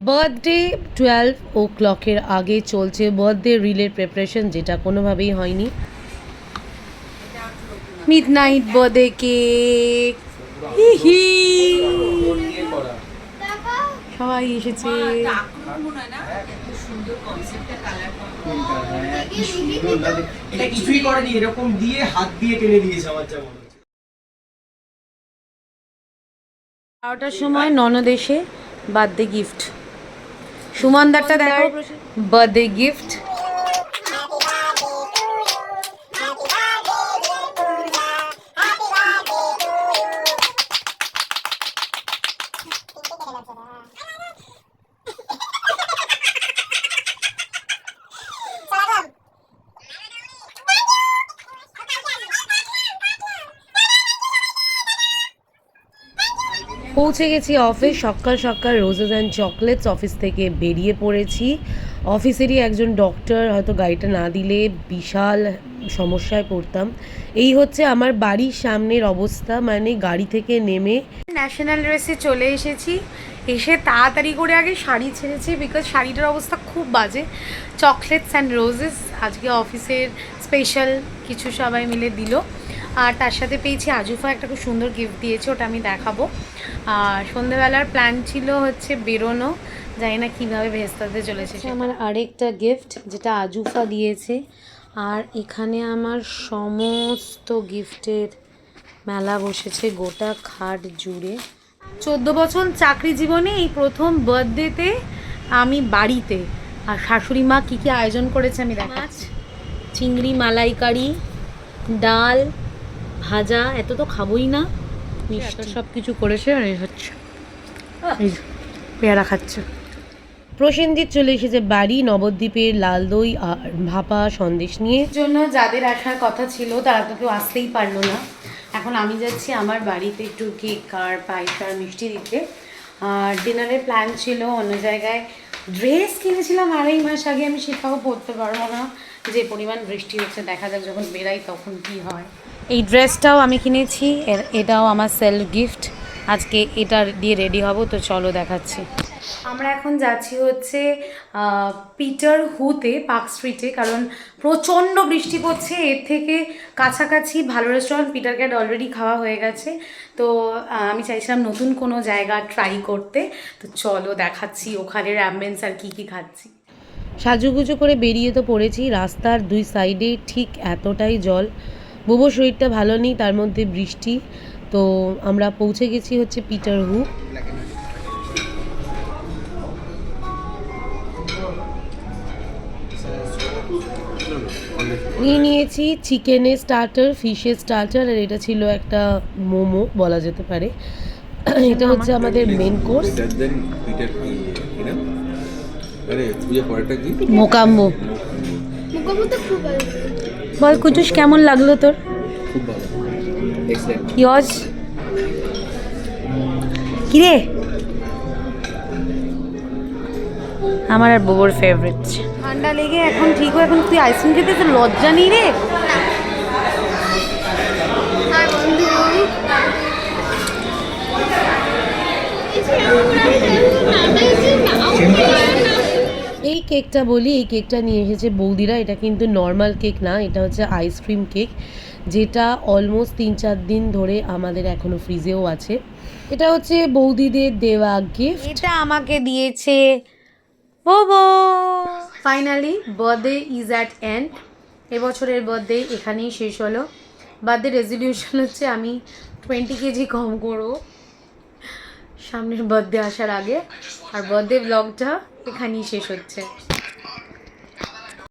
Birthday 12 o'clock আগে চলছে birthday রিলের প্রিপারেশন, যেটা কোনোভাবেই হয়নি। মিডনাইট বার্থডে কেক, হিহি সবাই এসেছে। কিছুই করেনি, এরকম দিয়ে হাত দিয়ে টেনে দিয়েছে আমার যা মনে হচ্ছে। 12টার সময় ননদ এসে বার্থডে গিফট, সুমনদারটা দেখো, বার্থডে গিফট। পৌঁছে গেছি অফিস, সকাল সকাল রোজেস অ্যান্ড চকলেটস অফিস থেকে বেরিয়ে পড়েছি। অফিসেরই একজন ডক্টর, হয়তো গাড়িটা না দিলে বিশাল সমস্যায় পড়তাম। এই হচ্ছে আমার বাড়ির সামনের অবস্থা, মানে গাড়ি থেকে নেমে ন্যাশনাল ড্রেসে চলে এসেছি। এসে তাড়াতাড়ি করে আগে শাড়ি ছেড়েছি, বিকজ শাড়িটার অবস্থা খুব বাজে। চকলেটস অ্যান্ড রোজেস আজকে অফিসের স্পেশাল কিছু সবাই মিলে দিল, আর তার সাথে পেয়েছি আজুফা একটা খুব সুন্দর গিফট দিয়েছে, ওটা আমি দেখাবো। আর সন্ধ্যেবেলার প্ল্যান ছিল হচ্ছে বেরোনো, জানি না কীভাবে ভেস্তাতে চলেছে। আমার আরেকটা গিফট যেটা আজুফা দিয়েছে, আর এখানে আমার সমস্ত গিফটের মেলা বসেছে গোটা খাট জুড়ে। 14 বছর চাকরি জীবনে এই প্রথম বার্থডেতে আমি বাড়িতে, আর শাশুড়ি মা কী কী আয়োজন করেছে আমি দেখাচ্ছি। চিংড়ি মালাইকারি, ডাল, ভাজা, এত তো খাবোই না, মিষ্টি সব কিছু করেছে। আর এই হচ্ছে এই পেয়ারা খাচ্ছে। প্রসেনজিৎ চলে এসেছে বাড়ি নবদ্বীপের লাল দই আর ভাপা সন্দেশ নিয়ে। জন্য যাদের আসার কথা ছিল তারা তো কেউ আসতেই পারলো না। এখন আমি যাচ্ছি আমার বাড়িতে একটু কেক আর পায়েস আর মিষ্টি দিতে। আর ডিনারের প্ল্যান ছিল অন্য জায়গায়। ড্রেস কিনেছিলাম 2.5 মাস আগে, আমি সেটাও পরতে পারবো না, যে পরিমাণ বৃষ্টি হচ্ছে। দেখা যাক যখন বেরাই তখন কি হয়। এই ড্রেসটাও আমি কিনেছি, এটাও আমার সেলফ গিফট। আজকে এটা দিয়ে রেডি হব, তো চলো দেখাচ্ছি। আমরা এখন যাচ্ছি হচ্ছে পিটার হুতে, পার্ক স্ট্রিটে, কারণ প্রচণ্ড বৃষ্টি পড়ছে। এর থেকে কাছাকাছি ভালো রেস্টুরেন্ট পিটার ক্যাট অলরেডি খাওয়া হয়ে গেছে, তো আমি চাইছিলাম নতুন কোনো জায়গা ট্রাই করতে। তো চলো দেখাচ্ছি ওখানের অ্যাম্বিয়েন্স আর কী কী খাচ্ছি। সাজুগুজু করে বেরিয়ে তো পড়েছি। রাস্তার দুই সাইডে ঠিক এতটাই জল, বুবুর শরীরটা ভালো নেই, তার মধ্যে বৃষ্টি। তো আমরা পৌঁছে গেছি হচ্ছে পিটার হু। নিয়েছি চিকেনের স্টার্টার, ফিশের স্টার্টার, আর এটা ছিল একটা মোমো বলা যেতে পারে। এটা হচ্ছে আমাদের মেন কোর্স। মোকাম্বো বল কুটুস, কেমন লাগলো তোর? খুব ভালো, এক্সেলেন্ট। ইয়জ কিরে? আমার আর বুবুর ফেভারিট। ঠান্ডা লেগে এখন ঠিক হয়, এখন তুই আইসক্রিম খেতে তো লজ্জা নেই রে? এই কেকটা বলি, এই কেকটা নিয়ে এসেছে বৌদিরা। এটা কিন্তু নর্মাল কেক না, এটা হচ্ছে আইসক্রিম কেক, যেটা অলমোস্ট 3-4 দিন ধরে আমাদের এখনো ফ্রিজেও আছে। এটা হচ্ছে বৌদিদের দেওয়া গিফট, এটা আমাকে দিয়েছে বাবা। Finally birthday is at and. এবছরের বার্থডে এখানেই শেষ হলো। বার্থডে রেজলিউশন হচ্ছে আমি 20 কেজি কম করবো সামনের বার্থডে আসার আগে। আর বার্থডে ব্লগটা এখানেই শেষ হচ্ছে।